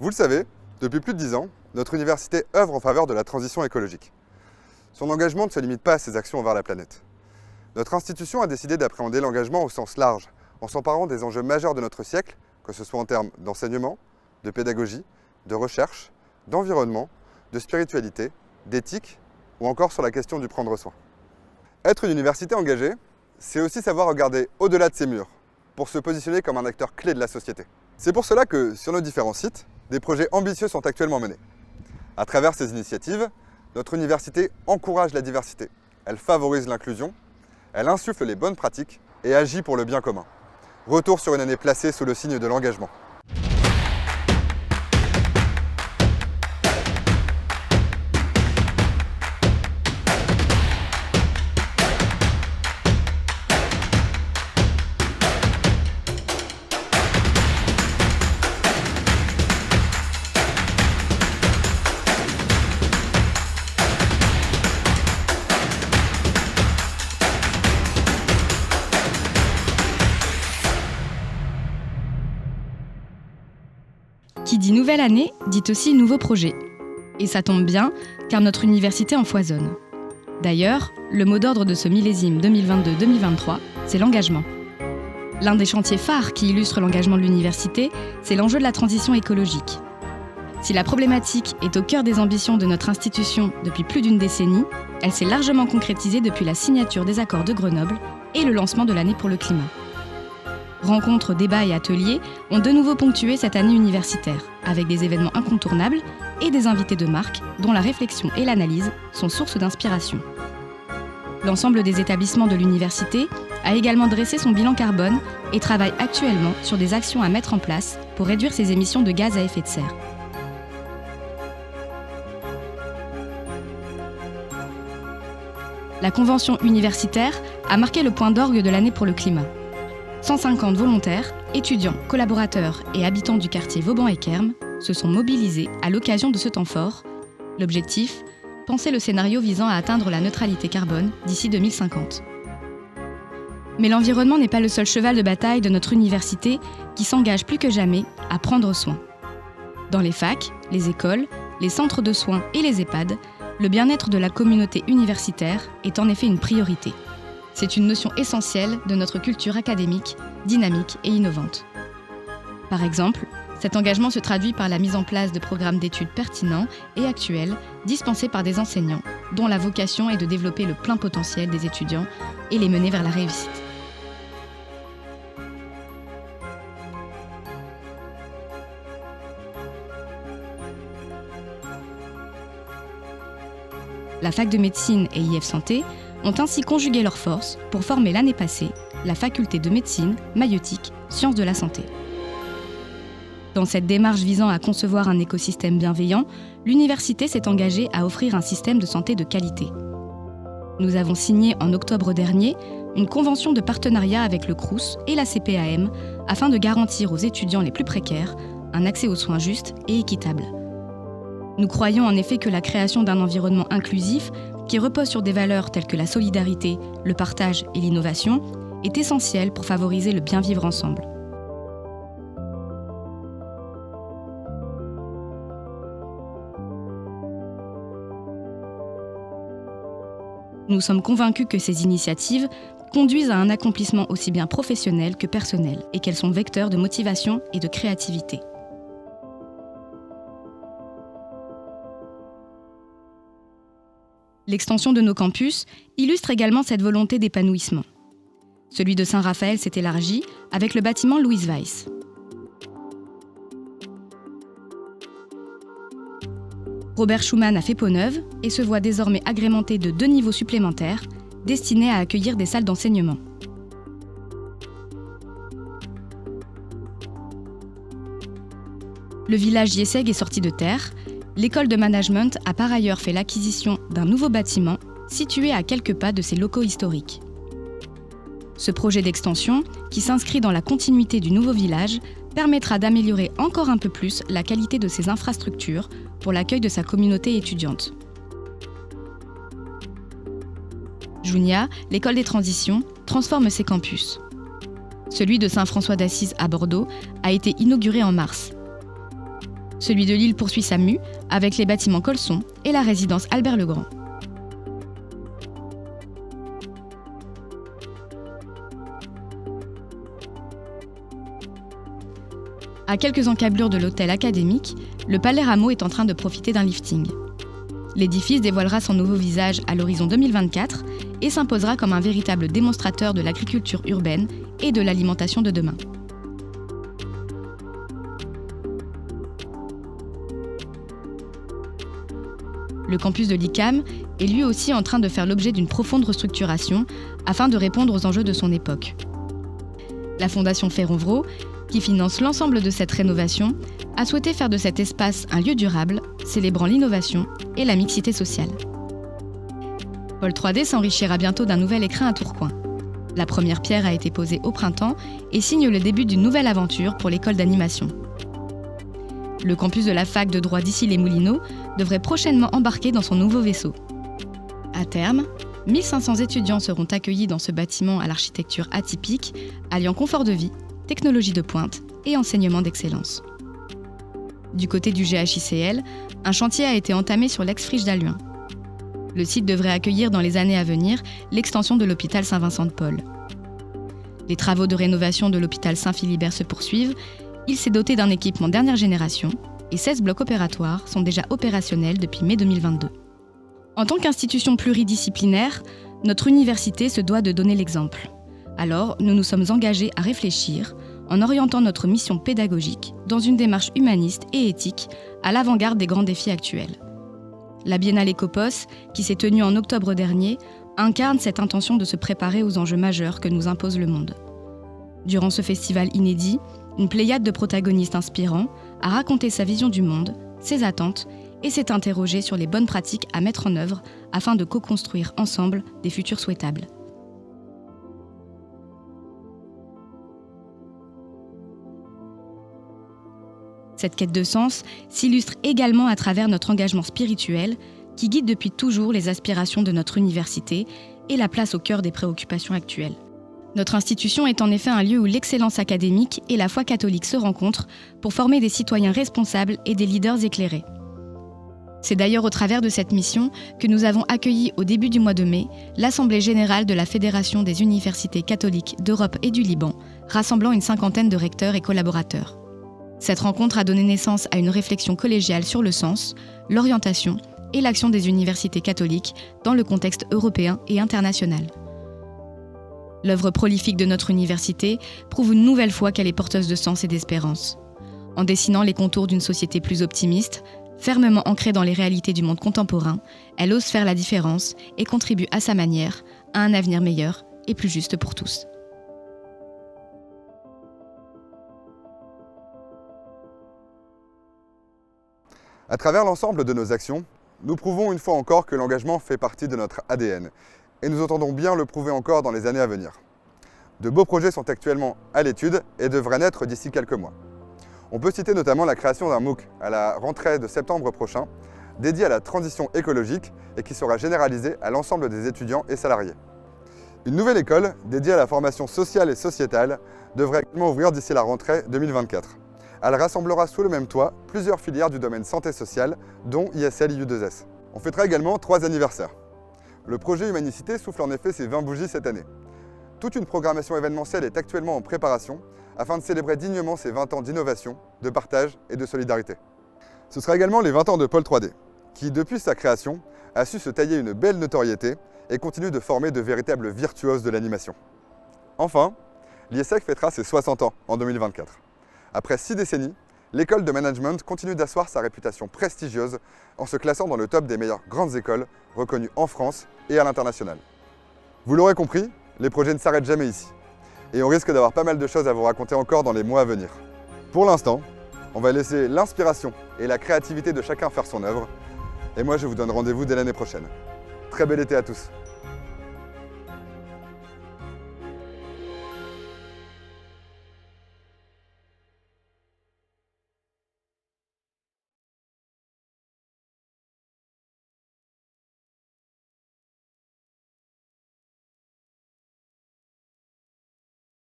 Vous le savez, depuis plus de 10 ans, notre université œuvre en faveur de la transition écologique. Son engagement ne se limite pas à ses actions envers la planète. Notre institution a décidé d'appréhender l'engagement au sens large, en s'emparant des enjeux majeurs de notre siècle, que ce soit en termes d'enseignement, de pédagogie, de recherche, d'environnement, de spiritualité, d'éthique, ou encore sur la question du prendre soin. Être une université engagée, c'est aussi savoir regarder au-delà de ses murs, pour se positionner comme un acteur clé de la société. C'est pour cela que, sur nos différents sites, des projets ambitieux sont actuellement menés. À travers ces initiatives, notre université encourage la diversité, elle favorise l'inclusion, elle insuffle les bonnes pratiques et agit pour le bien commun. Retour sur une année placée sous le signe de l'engagement. Qui dit nouvelle année, dit aussi nouveau projet. Et ça tombe bien, car notre université en foisonne. D'ailleurs, le mot d'ordre de ce millésime 2022-2023, c'est l'engagement. L'un des chantiers phares qui illustre l'engagement de l'université, c'est l'enjeu de la transition écologique. Si la problématique est au cœur des ambitions de notre institution depuis plus d'une décennie, elle s'est largement concrétisée depuis la signature des accords de Grenoble et le lancement de l'année pour le climat. Rencontres, débats et ateliers ont de nouveau ponctué cette année universitaire, avec des événements incontournables et des invités de marque dont la réflexion et l'analyse sont source d'inspiration. L'ensemble des établissements de l'université a également dressé son bilan carbone et travaille actuellement sur des actions à mettre en place pour réduire ses émissions de gaz à effet de serre. La convention universitaire a marqué le point d'orgue de l'année pour le climat. 150 volontaires, étudiants, collaborateurs et habitants du quartier Vauban-et-Kermes se sont mobilisés à l'occasion de ce temps fort. L'objectif, penser le scénario visant à atteindre la neutralité carbone d'ici 2050. Mais l'environnement n'est pas le seul cheval de bataille de notre université qui s'engage plus que jamais à prendre soin. Dans les facs, les écoles, les centres de soins et les EHPAD, le bien-être de la communauté universitaire est en effet une priorité. C'est une notion essentielle de notre culture académique, dynamique et innovante. Par exemple, cet engagement se traduit par la mise en place de programmes d'études pertinents et actuels dispensés par des enseignants, dont la vocation est de développer le plein potentiel des étudiants et les mener vers la réussite. La fac de médecine et IF Santé ont ainsi conjugué leurs forces pour former l'année passée la faculté de médecine, maïeutique, sciences de la santé. Dans cette démarche visant à concevoir un écosystème bienveillant, l'université s'est engagée à offrir un système de santé de qualité. Nous avons signé en octobre dernier une convention de partenariat avec le Crous et la CPAM afin de garantir aux étudiants les plus précaires un accès aux soins justes et équitables. Nous croyons en effet que la création d'un environnement inclusif qui repose sur des valeurs telles que la solidarité, le partage et l'innovation, est essentielle pour favoriser le bien vivre ensemble. Nous sommes convaincus que ces initiatives conduisent à un accomplissement aussi bien professionnel que personnel et qu'elles sont vecteurs de motivation et de créativité. L'extension de nos campus illustre également cette volonté d'épanouissement. Celui de Saint-Raphaël s'est élargi avec le bâtiment Louise Weiss. Robert Schuman a fait peau neuve et se voit désormais agrémenté de 2 niveaux supplémentaires destinés à accueillir des salles d'enseignement. Le village Yesseg est sorti de terre. L'école de management a par ailleurs fait l'acquisition d'un nouveau bâtiment situé à quelques pas de ses locaux historiques. Ce projet d'extension, qui s'inscrit dans la continuité du nouveau village, permettra d'améliorer encore un peu plus la qualité de ses infrastructures pour l'accueil de sa communauté étudiante. Junia, l'école des transitions, transforme ses campus. Celui de Saint-François d'Assise à Bordeaux a été inauguré en mars. Celui de Lille poursuit sa mue avec les bâtiments Colson et la résidence Albert le Grand. À quelques encablures de l'hôtel académique, le Palais Rameau est en train de profiter d'un lifting. L'édifice dévoilera son nouveau visage à l'horizon 2024 et s'imposera comme un véritable démonstrateur de l'agriculture urbaine et de l'alimentation de demain. Le campus de l'ICAM est lui aussi en train de faire l'objet d'une profonde restructuration afin de répondre aux enjeux de son époque. La Fondation Ferronvro, qui finance l'ensemble de cette rénovation, a souhaité faire de cet espace un lieu durable, célébrant l'innovation et la mixité sociale. Pôle 3D s'enrichira bientôt d'un nouvel écrin à Tourcoing. La première pierre a été posée au printemps et signe le début d'une nouvelle aventure pour l'école d'animation. Le campus de la fac de droit d'Issy-les-Moulineaux devrait prochainement embarquer dans son nouveau vaisseau. À terme, 1500 étudiants seront accueillis dans ce bâtiment à l'architecture atypique, alliant confort de vie, technologie de pointe et enseignement d'excellence. Du côté du GHICL, un chantier a été entamé sur l'ex-friche d'Halluin. Le site devrait accueillir dans les années à venir l'extension de l'hôpital Saint-Vincent-de-Paul. Les travaux de rénovation de l'hôpital Saint-Philibert se poursuivent. Il s'est doté d'un équipement dernière génération et 16 blocs opératoires sont déjà opérationnels depuis mai 2022. En tant qu'institution pluridisciplinaire, notre université se doit de donner l'exemple. Alors, nous nous sommes engagés à réfléchir en orientant notre mission pédagogique dans une démarche humaniste et éthique à l'avant-garde des grands défis actuels. La Biennale Ecopos, qui s'est tenue en octobre dernier, incarne cette intention de se préparer aux enjeux majeurs que nous impose le monde. Durant ce festival inédit, une pléiade de protagonistes inspirants a raconté sa vision du monde, ses attentes et s'est interrogé sur les bonnes pratiques à mettre en œuvre afin de co-construire ensemble des futurs souhaitables. Cette quête de sens s'illustre également à travers notre engagement spirituel qui guide depuis toujours les aspirations de notre université et la place au cœur des préoccupations actuelles. Notre institution est en effet un lieu où l'excellence académique et la foi catholique se rencontrent pour former des citoyens responsables et des leaders éclairés. C'est d'ailleurs au travers de cette mission que nous avons accueilli au début du mois de mai l'Assemblée générale de la Fédération des universités catholiques d'Europe et du Liban, rassemblant une cinquantaine de recteurs et collaborateurs. Cette rencontre a donné naissance à une réflexion collégiale sur le sens, l'orientation et l'action des universités catholiques dans le contexte européen et international. L'œuvre prolifique de notre université prouve une nouvelle fois qu'elle est porteuse de sens et d'espérance. En dessinant les contours d'une société plus optimiste, fermement ancrée dans les réalités du monde contemporain, elle ose faire la différence et contribue à sa manière à un avenir meilleur et plus juste pour tous. À travers l'ensemble de nos actions, nous prouvons une fois encore que l'engagement fait partie de notre ADN et nous entendons bien le prouver encore dans les années à venir. De beaux projets sont actuellement à l'étude et devraient naître d'ici quelques mois. On peut citer notamment la création d'un MOOC à la rentrée de septembre prochain, dédié à la transition écologique et qui sera généralisé à l'ensemble des étudiants et salariés. Une nouvelle école dédiée à la formation sociale et sociétale devrait également ouvrir d'ici la rentrée 2024. Elle rassemblera sous le même toit plusieurs filières du domaine santé sociale, dont ISL IU2S. On fêtera également 3 anniversaires. Le projet Humanicité souffle en effet ses 20 bougies cette année. Toute une programmation événementielle est actuellement en préparation afin de célébrer dignement ces 20 ans d'innovation, de partage et de solidarité. Ce sera également les 20 ans de Pôle 3D, qui depuis sa création a su se tailler une belle notoriété et continue de former de véritables virtuoses de l'animation. Enfin, l'IESEC fêtera ses 60 ans en 2024. Après 6 décennies, l'école de management continue d'asseoir sa réputation prestigieuse en se classant dans le top des meilleures grandes écoles reconnues en France et à l'international. Vous l'aurez compris, les projets ne s'arrêtent jamais ici. Et on risque d'avoir pas mal de choses à vous raconter encore dans les mois à venir. Pour l'instant, on va laisser l'inspiration et la créativité de chacun faire son œuvre. Et moi, je vous donne rendez-vous dès l'année prochaine. Très bel été à tous!